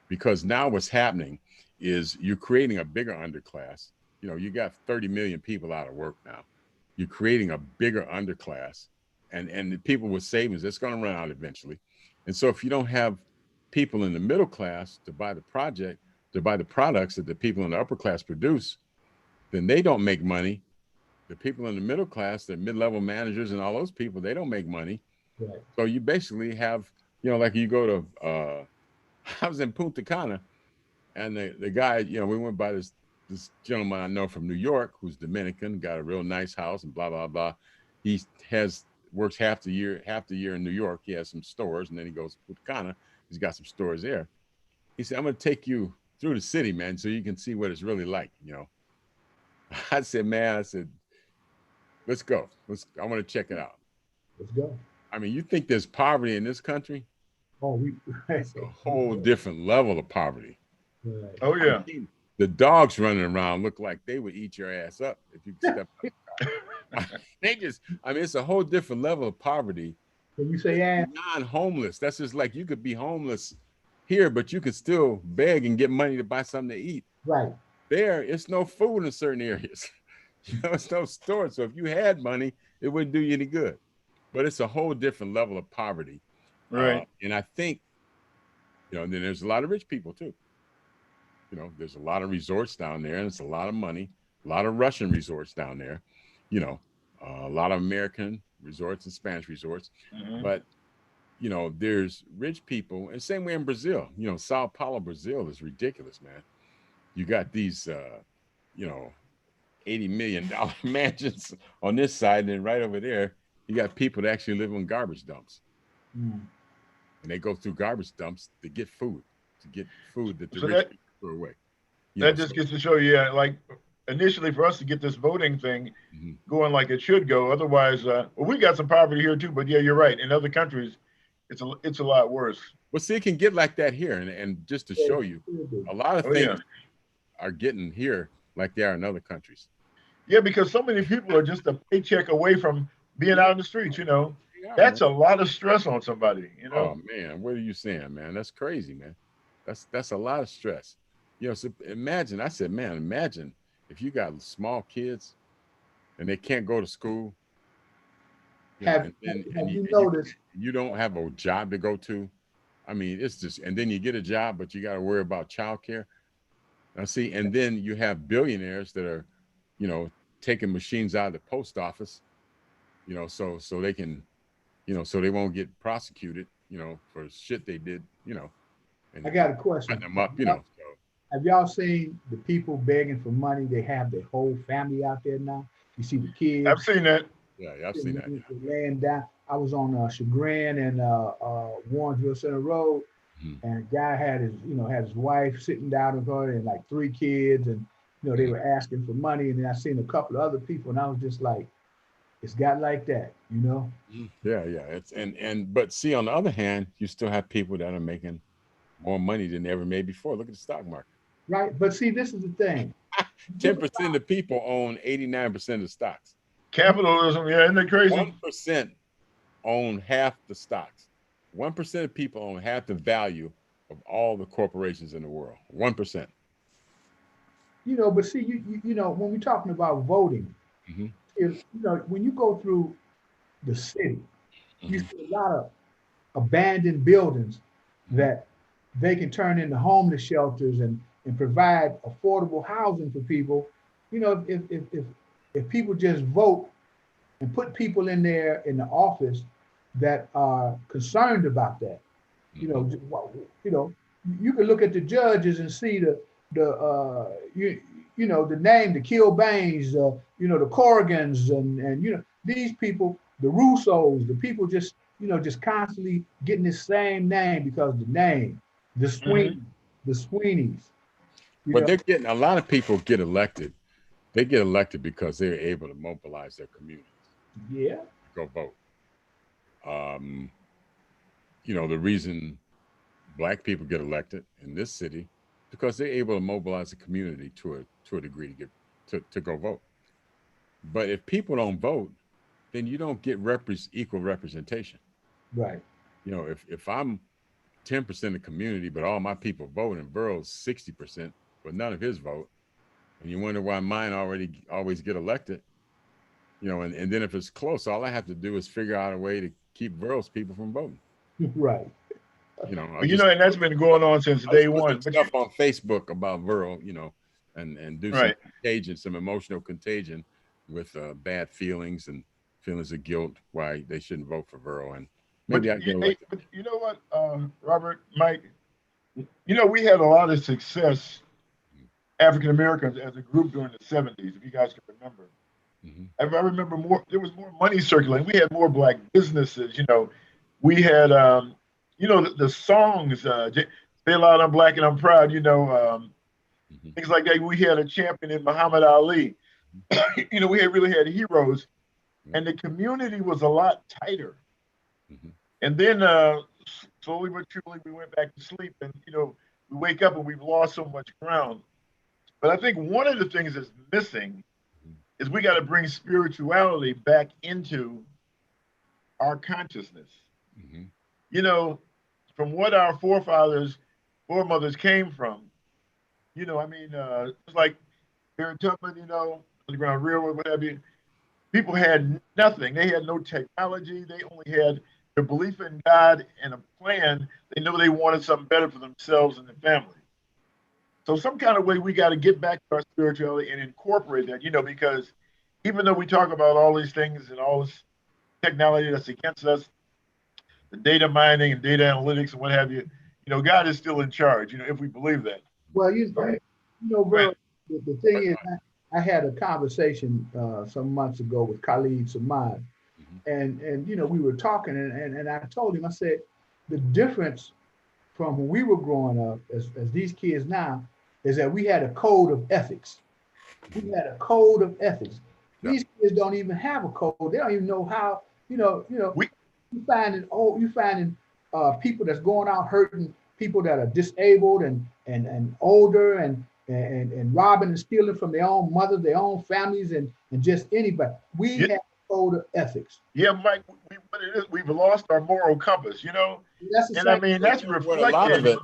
because now what's happening is you're creating a bigger underclass. You know, you got 30 million people out of work now. You're creating a bigger underclass, and the people with savings, it's going to run out eventually. And so if you don't have people in the middle class to buy the products that the people in the upper class produce, then they don't make money. The people in the middle class, the mid-level managers and all those people, they don't make money. Right. So you basically have, you know, like you go to, I was in Punta Cana, and the guy, you know, we went by this gentleman I know from New York who's Dominican, got a real nice house and blah, blah, blah. He works half the year in New York. He has some stores, and then he goes to Punta Cana. He's got some stores there. He said, I'm going to take you through the city, man, so you can see what it's really like, you know. I said, let's go. I want to check it out. Let's go. I mean, you think there's poverty in this country? Oh, It's a whole different level of poverty. Right. Oh yeah. I mean, the dogs running around look like they would eat your ass up if you step out. It's a whole different level of poverty. When you say ass, Non-homeless, that's just like you could be homeless here, but you could still beg and get money to buy something to eat. right. There, it's no food in certain areas. You know, it's no store. So if you had money, it wouldn't do you any good. But it's a whole different level of poverty. Right. And I think, you know, and then there's a lot of rich people too. You know, there's a lot of resorts down there, and it's a lot of money, a lot of Russian resorts down there, you know, a lot of American resorts and Spanish resorts. Mm-hmm. But, you know, there's rich people, and same way in Brazil. You know, Sao Paulo, Brazil is ridiculous, man. You got these, you know, $80 million mansions on this side, and then right over there, you got people that actually live in garbage dumps. Mm. And they go through garbage dumps to get food that the So rich people throw away. That just gets to show you, like initially for us to get this voting thing going like it should go. Otherwise, well, we got some poverty here too. But yeah, you're right. In other countries, it's a lot worse. Well, see, it can get like that here, and just to show you, a lot of things are getting here like they are in other countries. Yeah, because so many people are just a paycheck away from being out in the streets. You know, that's a lot of stress on somebody. You know. Oh man, what are you saying, man? That's crazy, man. That's a lot of stress. You know, so imagine, I said, man, imagine if you got small kids and they can't go to school, you know, Have, and then have and you noticed? you don't have a job to go to. I mean, it's just, and then you get a job, but you got to worry about childcare. Now, see, and then you have billionaires that are, you know, taking machines out of the post office, you know, so they can, you know, so they won't get prosecuted, you know, for shit they did, you know, I and got a cutting question. them up, you know. So Have y'all seen the people begging for money? They have their whole family out there now. You see the kids I've seen that. yeah, I've seen that. Yeah. laying down. I was on Chagrin and Warrensville Center Road, Mhm. and a guy had his wife sitting down with her and like three kids, and they Mhm. were asking for money. And then I seen a couple of other people, and I was just like, it's got like that. Yeah, yeah. It's but see, on the other hand, you still have people that are making more money than they ever made before. Look at the stock market. Right? But see, this is the thing. 10% of people own 89% of stocks. Capitalism, yeah, isn't that crazy? 1% own half the stocks. 1% of people own half the value of all the corporations in the world. 1%. But see, when we're talking about voting, Hmm. when you go through the city, you Hmm. see a lot of abandoned buildings Hmm. that they can turn into homeless shelters and provide affordable housing for people. If people just vote and put people in there in the office that are concerned about that, you Hmm. know, you know, you can look at the judges and see the name, the Kilbanes, the Corrigans, and these people, the Russos, the people just constantly getting the same name because the name, the Hmm. Sweeney, the Sweeneys, you But know, they're getting a lot of people get elected. They get elected because they're able to mobilize their communities yeah, to go vote. Um, you know, the reason black people get elected in this city because they're able to mobilize the community to a degree to get to go vote. But if people don't vote, then you don't get equal representation. right. You know, if I'm 10% of the community, but all my people vote, and Burrow's 60%, but none of his vote, and you wonder why mine already always get elected, you know, and then if it's close, all I have to do is figure out a way to keep Burrow's people from voting. Right. You know, But and that's been going on since I'll day just put some one. But stuff on Facebook about Burrow, you know, and do some right. contagion, some emotional contagion with bad feelings and feelings of guilt why they shouldn't vote for Burrow, and But maybe I get elected. but you know what, Robert, Mike, we had a lot of success, African Americans as a group during the 70s, if you guys can remember. Mm-hmm. If I remember more, there was more money circulating. We had more black businesses. We had, the songs, "Say Loud, I'm Black and I'm Proud." Mm-hmm. Things like that. We had a champion in Muhammad Ali. We had really had heroes, Mm-hmm. and the community was a lot tighter. Mm-hmm. And then slowly but surely, we went back to sleep, and we wake up and we've lost so much ground. But I think one of the things that's missing is we got to bring spirituality back into our consciousness. Mm-hmm. You know, from what our foremothers came from. It's like Harriet Tubman, Underground Railroad, what have you. People had nothing. They had no technology. They only had their belief in God and a plan. They knew they wanted something better for themselves and their family. So some kind of way we got to get back to our spirituality and incorporate that, because even though we talk about all these things and all this technology that's against us, the data mining and data analytics and what have you, God is still in charge, if we believe that. Well, So, bro, right. the thing is, I had a conversation some months ago with Khalid Samad, Mm-hmm. and we were talking, and I told him, I said, the difference from when we were growing up as these kids now is that we had a code of ethics. We had a code of ethics. Yeah. These kids don't even have a code. They don't even know how. We You finding people that's going out hurting people that are disabled and older and robbing and stealing from their own mother, their own families, and just anybody. We yeah, have a code of ethics. yeah, Mike. What it is, we've lost our moral compass, That's the and I same. mean that's What a lot of reflected. it,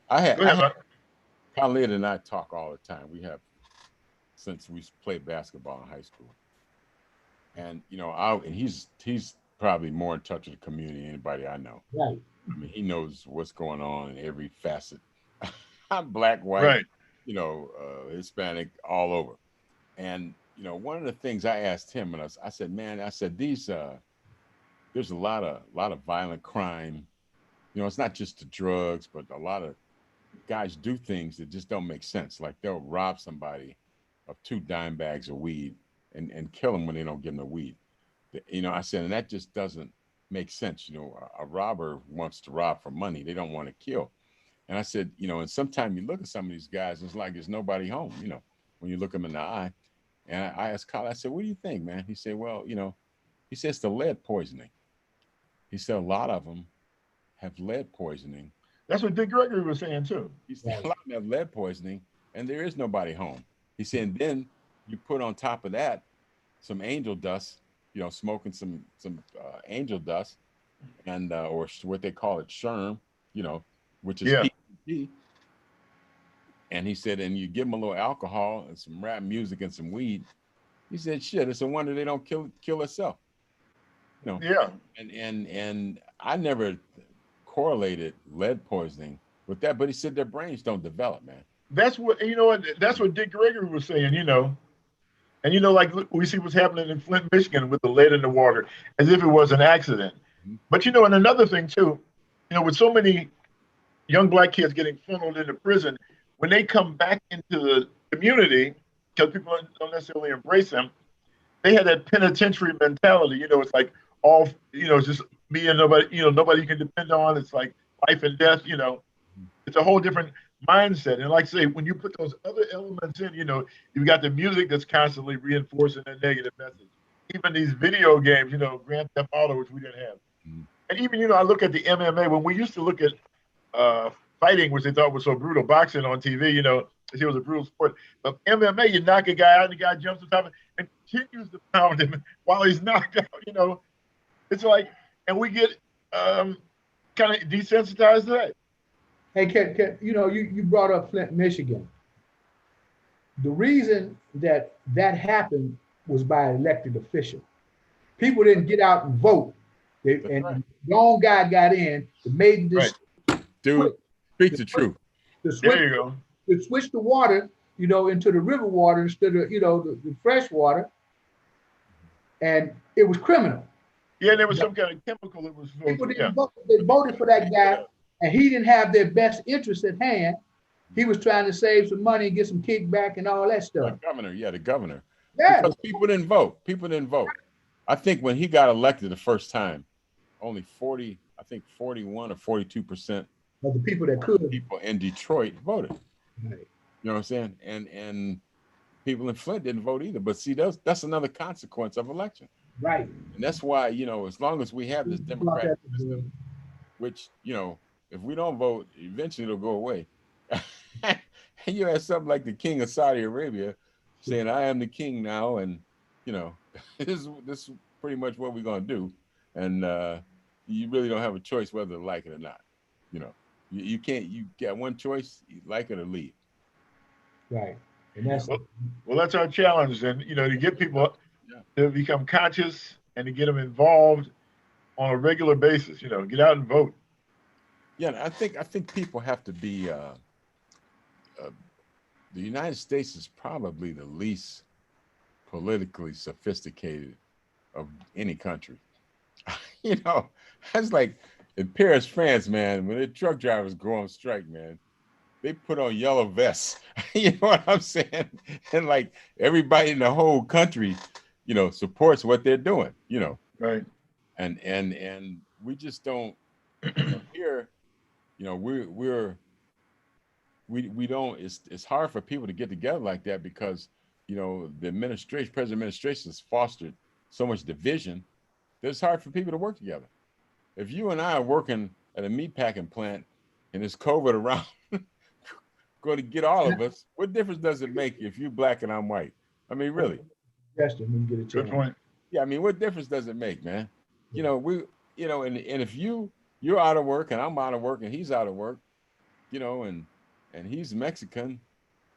Go ahead, Mike. Khalid and I talk all the time. We have since we played basketball in high school, and and he's probably more in touch with the community than anybody I know. Right. I mean, he knows what's going on in every facet. I'm black, white, Right. Hispanic, all over. And one of the things I asked him, and I said, man, I said there's a lot of violent crime. It's not just the drugs, but a lot of guys do things that just don't make sense. Like they'll rob somebody of 2 dime bags of weed and kill them when they don't give them the weed. I said, and that just doesn't make sense. A robber wants to rob for money. They don't want to kill. And I said, and sometimes you look at some of these guys, it's like there's nobody home, when you look them in the eye. And I asked Kyle, I said, what do you think, man? He said, well, he says the lead poisoning. He said a lot of them have lead poisoning. That's what Dick Gregory was saying too. He said a lot of them have lead poisoning, and there is nobody home. He said, and then you put on top of that some angel dust, smoking some angel dust, and or what they call it, sherm, which is PCP. And he said, and you give them a little alcohol and some rap music and some weed. He said, shit, it's a wonder they don't kill itself. Yeah. And I never correlated lead poisoning with that, but he said their brains don't develop, man. That's what that's what Dick Gregory was saying, And like we see what's happening in Flint, Michigan with the lead in the water, as if it was an accident. Mm-hmm. But and another thing too, with so many young black kids getting funneled into prison, when they come back into the community, because people don't necessarily embrace them, they had that penitentiary mentality. It's like all, it's just me and nobody, nobody you can depend on. It's like life and death, It's a whole different mindset. And like I say, when you put those other elements in, you've got the music that's constantly reinforcing that negative message. Even these video games, Grand Theft Auto, which we didn't have. Mm-hmm. And even, I look at the MMA, when we used to look at fighting, which they thought was so brutal, boxing on TV, it was a brutal sport. But MMA, you knock a guy out, and the guy jumps on top of him and continues to pound him while he's knocked out, It's like, and we get kind of desensitized to that. Hey, you brought up Flint, Michigan. The reason that happened was by elected official. People didn't get out and vote. And right. The wrong guy got in, made this. Right. Dude, speak the truth. There you go. To switch the water, into the river water instead of, the fresh water. And it was criminal. Yeah, there was some kind of chemical that was. People didn't vote. They voted for that guy. And he didn't have their best interest at hand. He was trying to save some money and get some kickback and all that stuff. The governor. Yeah. Because people didn't vote. I think when he got elected the first time, only 41 or 42% of the people that could. People in Detroit voted. Right. You know what I'm saying? And people in Flint didn't vote either. But see, that's another consequence of election. Right. And that's why, as long as we have this democratic system, which, if we don't vote, eventually it'll go away. And you have something like the king of Saudi Arabia saying, I am the king now. And, this is pretty much what we're going to do. And you really don't have a choice whether to like it or not. You can't, you got one choice, you like it or leave. Right. And that's well, that's our challenge. And, to get people to become conscious and to get them involved on a regular basis, get out and vote. Yeah, I think people have to be. The United States is probably the least politically sophisticated of any country. That's like in Paris, France, man. When the truck drivers go on strike, man, they put on yellow vests. You know what I'm saying? And like everybody in the whole country, supports what they're doing. Right. And we just don't here. We don't. It's hard for people to get together like that because the president administration has fostered so much division that it's hard for people to work together. If you and I are working at a meatpacking plant and it's COVID around, going to get all of us, what difference does it make if you're black and I'm white? I mean, really. Yes, when you get a chance. Good point. Yeah, I mean, what difference does it make, man? And if you're out of work and I'm out of work and he's out of work, and and he's Mexican,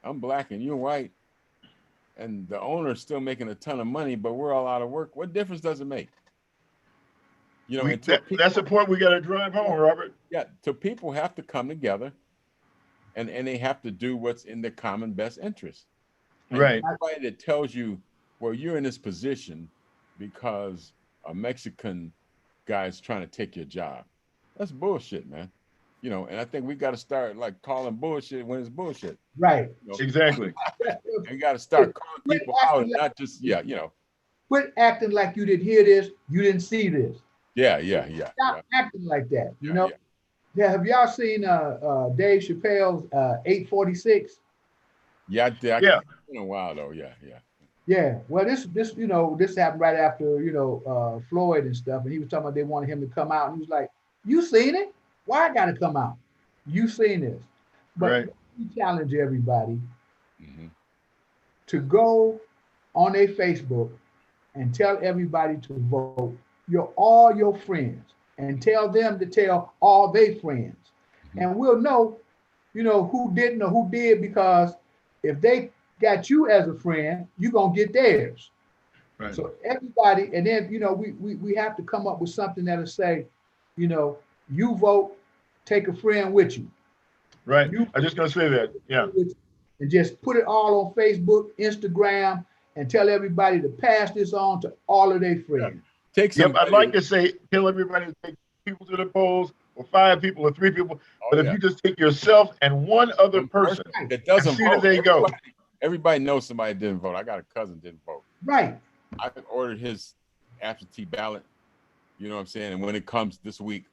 I'm black, and you're white, and the owner's still making a ton of money, but we're all out of work. What difference does it make? You know, that's the point we got to drive home, Robert. Yeah, so people have to come together, and they have to do what's in their common best interest. And right. Everybody that tells you, well, you're in this position because a Mexican guy is trying to take your job, that's bullshit, man. You know, and I think we got to start like calling bullshit when it's bullshit. Right. You know? Exactly. You got to start calling people out, and not just Quit acting like you didn't hear this, you didn't see this. Yeah. Stop acting like that. You know. Yeah. Have y'all seen Dave Chappelle's 846? Yeah. Yeah. It's been a while though. Yeah. Yeah. Well, this happened right after Floyd and stuff, and he was talking about they wanted him to come out, and he was like, "You seen it? Why I got to come out? You seen this?" But we challenge everybody to go on their Facebook and tell everybody to vote. All your friends, and tell them to tell all their friends, and we'll know, who didn't or who did, because if they got you as a friend, you're gonna get theirs. Right. So everybody, and then we have to come up with something that'll say, you vote, take a friend with you. Right. I'm just gonna say that. Yeah. And just put it all on Facebook, Instagram, and tell everybody to pass this on to all of their friends. Yeah. I'd like to say, tell everybody to take people to the polls, or 5 people or 3 people. But if you just take yourself and one other person that doesn't see vote, that they go. Everybody knows somebody didn't vote. I got a cousin didn't vote. Right. I ordered his absentee ballot. You know what I'm saying? And when it comes this week,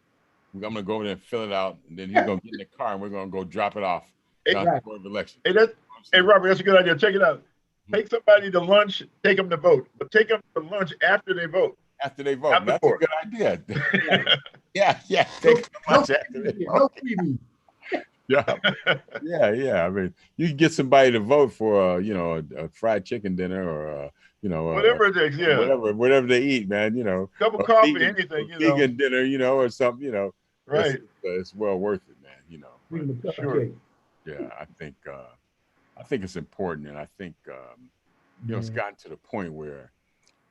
I'm gonna go over there and fill it out, and then he's gonna get in the car and we're gonna go drop it off the board of election. Hey, Robert, that's a good idea. Check it out. Take somebody to lunch, take them to vote, but take them to lunch after they vote. After they vote, that's a good idea. Yeah. Take them to lunch after they vote. Yeah. I mean, you can get somebody to vote for, a fried chicken dinner, or whatever it takes. Yeah, whatever they eat, man. Cup of coffee, anything. Vegan dinner, or something. Right. It's well worth it, man. Sure. Yeah, I think it's important, and I think it's gotten to the point where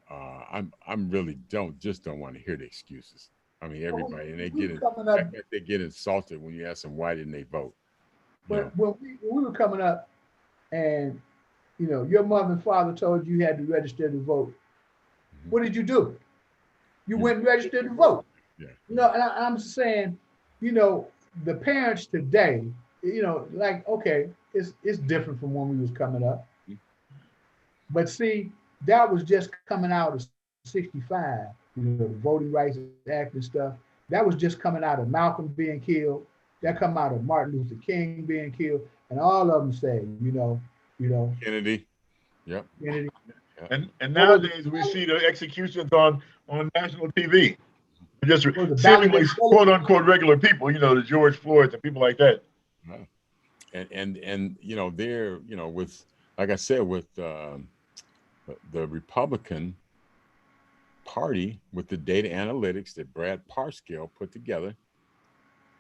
I'm really don't want to hear the excuses. I mean, everybody, and they get insulted when you ask them why didn't they vote. But when we were coming up, and your mother and father told you had to register to vote, what did you do? You went and registered to vote. Yeah. And I'm saying, the parents today, okay, it's different from when we was coming up. But see, that was just coming out of 65, the Voting Rights Act and stuff. That was just coming out of Malcolm being killed. That come out of Martin Luther King being killed. And all of them say, Kennedy. Yep. Kennedy. And nowadays we see the executions on national TV. Just seemingly quote unquote regular people, the George Floyds and people like that. Right. And they're, with, like I said, with the Republican Party, with the data analytics that Brad Parscale put together,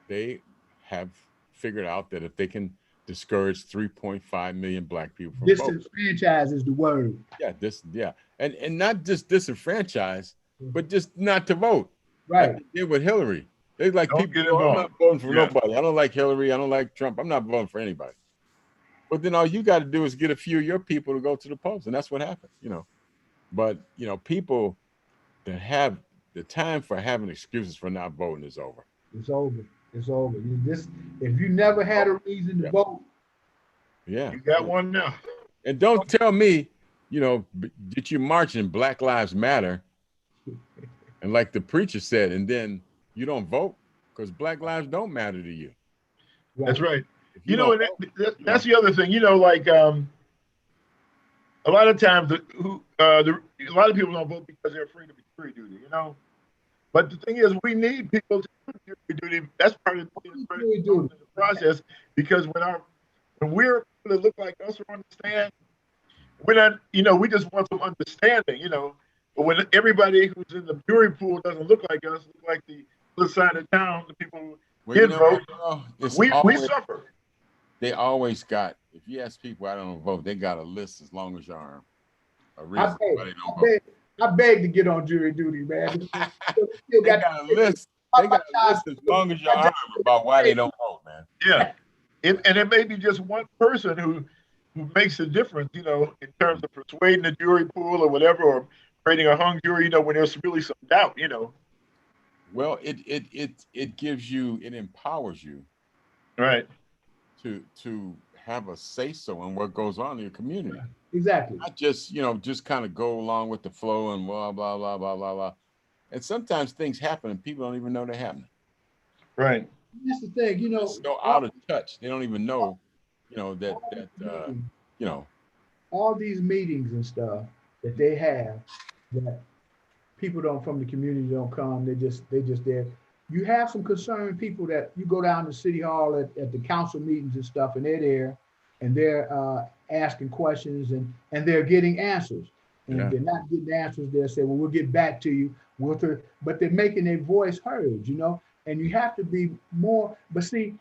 they have figured out that if they can discourage 3.5 million black people from voting. Disenfranchise is the word. Yeah, and not just disenfranchise, but just not to vote. Right. Like they did with Hillary. They like don't people. I'm not voting for nobody. I don't like Hillary. I don't like Trump. I'm not voting for anybody. But then all you got to do is get a few of your people to go to the polls, and that's what happened. But people that have the time for having excuses for not voting is over. It's over. If you never had a reason to vote, you got one now. And don't tell me, that you march in Black Lives Matter, and like the preacher said, and then you don't vote because Black lives don't matter to you. That's right. That's the other thing. A lot of times, a lot of people don't vote because they're afraid of jury duty. But the thing is, we need people to do jury duty. That's part of the process, because when we're people that look like us or understand, we're not. We just want some understanding. But when everybody who's in the jury pool doesn't look like us, look like the other side of town, the people who did vote, we suffer. they always got, if you ask people I don't vote, they got a list as long as your arm. A I reason beg, why they I don't vote. beg, I beg to get on jury duty, man. Still They got a list. They got a list as long as your arm about why they don't vote, man. Yeah. And it may be just one person who makes a difference, you know, in terms of persuading the jury pool or whatever, or creating a hung jury, you know, when there's really some doubt, you know. Well, it gives you, it empowers you Right. to have a say so in what goes on in your community. Exactly. Not just, you know, just kind of go along with the flow and blah blah blah blah blah blah. And sometimes things happen and people don't even know they're happening. Right. That's the thing, you know. So out of touch, they don't even know, you know, that you know. All these meetings and stuff that they have, that people don't from the community don't come. They just there. You have some concerned people that you go down to City Hall at the council meetings and stuff, and they're there, and they're asking questions and they're getting answers. And Yeah. if they're not getting answers, they'll say, "Well, we'll get back to you." But they're making their voice heard, you know. And you have to be more. But see,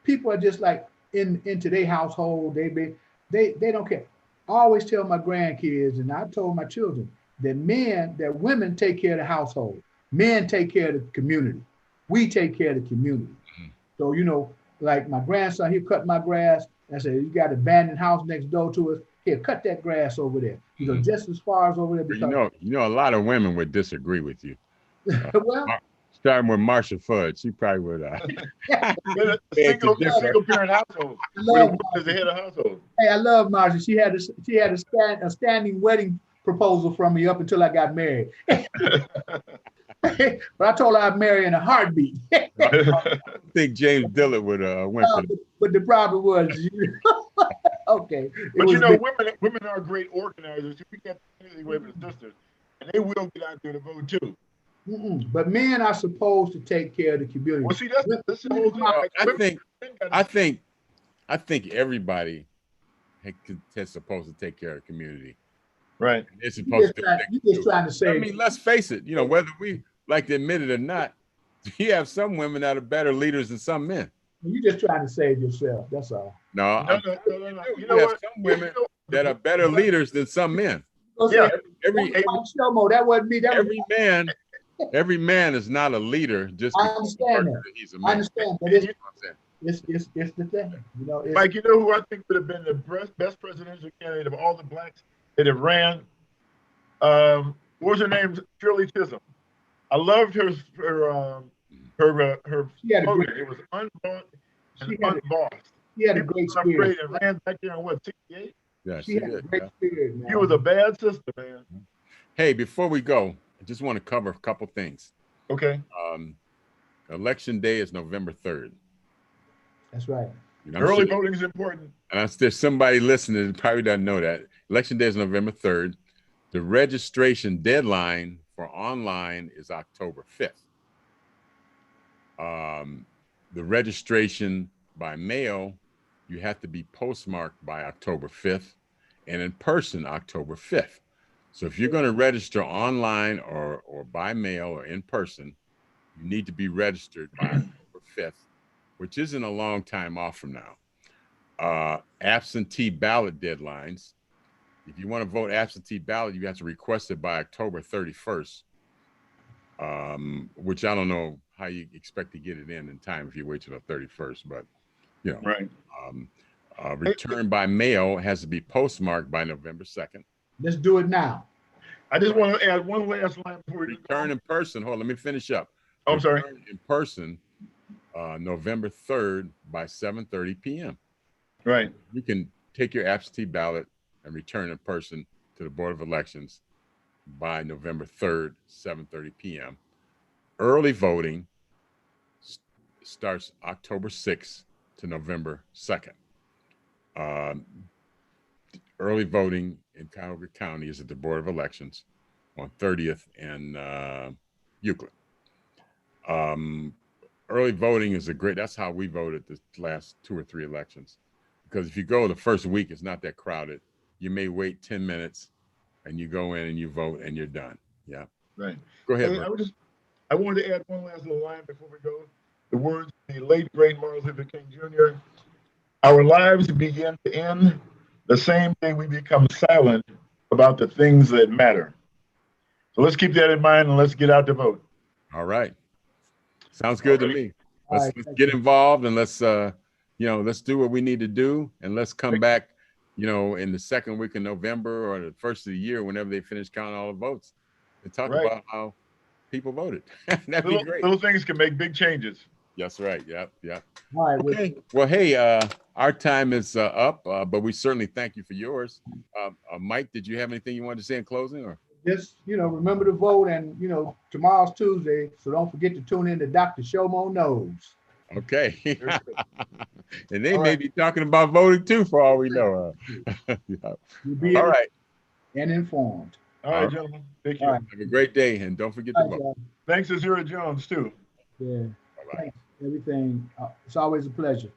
people are just like in today's household. They don't care. I always tell my grandkids, and I told my children that women take care of the household, men take care of the community. We take care of the community. So you know, like my grandson, he cut my grass. I said, "You got an abandoned house next door to us. Here, cut that grass over there. You know, just as far as over there." Because You know, a lot of women would disagree with you. well, Starting with Marsha Fudge, she probably would. A single parent household with a woman as the head of household. Hey, I love Marcia. She had a standing wedding proposal from me up until I got married. But I told her I'd marry in a heartbeat. I think James Dillard would went for that. But the problem was, okay. But you know, women are great organizers. We can't take anything away from the sisters, and they will get out there to vote too. But men are supposed to take care of the community. Well, see, that's the whole thing. I think everybody is supposed to take care of the community. Right. They're supposed to. You're just trying to say. I mean, let's face it. You know, whether we like to admit it or not, you have some women that are better leaders than some men. You're just trying to save yourself. That's all. No. You know what? Some women that are better leaders than some men. Yeah. That wasn't me. Every man is not a leader just because I understand that. He's a man. I understand, but it's the thing. You know, Mike, you know who I think would have been the best presidential candidate of all the blacks that have ran? What was her name? Shirley Chisholm. I loved her slogan. It was unbought and unbossed. She had a great spirit. And ran back there in what, 68? Yeah, she had a great spirit, man. She was a bad sister, man. Hey, before we go, I just want to cover a couple things. Okay. Election day is November 3rd. That's right. You know, early voting is important. And there's somebody listening that probably doesn't know that. Election day is November 3rd. The registration deadline for online is October 5th. The registration by mail, you have to be postmarked by October 5th, and in person October 5th. So if you're going to register online or by mail or in person, you need to be registered by October 5th, which isn't a long time off from now. Absentee ballot deadlines. If you want to vote absentee ballot, you have to request it by October 31st, which I don't know how you expect to get it in time if you wait till the 31st, but you know. Right. Return by mail has to be postmarked by November 2nd. Let's do it now. I just want to add one last line before we return in person. Hold on, let me finish up. Oh, I'm sorry. In person, November 3rd by 7:30 p.m. Right. You can take your absentee ballot and return in person to the Board of Elections by November 3rd, 7:30 p.m. Early voting starts October 6th to November 2nd. Early voting in Cuyahoga County is at the Board of Elections on 30th and Euclid. Early voting is that's how we voted the last 2 or 3 elections. Because if you go the first week, it's not that crowded. You may wait 10 minutes and you go in and you vote and you're done. Yeah. Right. Go ahead. Hey, I wanted to add one last little line before we go. The words of the late, great Martin Luther King Jr. Our lives begin to end the same day we become silent about the things that matter. So let's keep that in mind and let's get out to vote. All right. Sounds good to me. All Let's, right, let's thank get you. involved and let's let's do what we need to do, and let's come back, in the second week of November or the first of the year, whenever they finish counting all the votes, and talk Right. about how people voted. That'd be great. Little things can make big changes. That's right. Yep. Yep. All right, Okay. Well, hey, our time is up, but we certainly thank you for yours. Mike, did you have anything you wanted to say in closing, or? just, remember to vote, and, tomorrow's Tuesday, so don't forget to tune in to Dr. Showmo Knows. Okay. And they All may right. be talking about voting too, for all we know. Yeah. You'll be All right. and informed. All right, gentlemen. Thank you. All right. Have a great day, and don't forget to All right, vote. guys. Thanks to Zero Jones, too. Yeah. Bye-bye. Thanks. Everything. It's always a pleasure.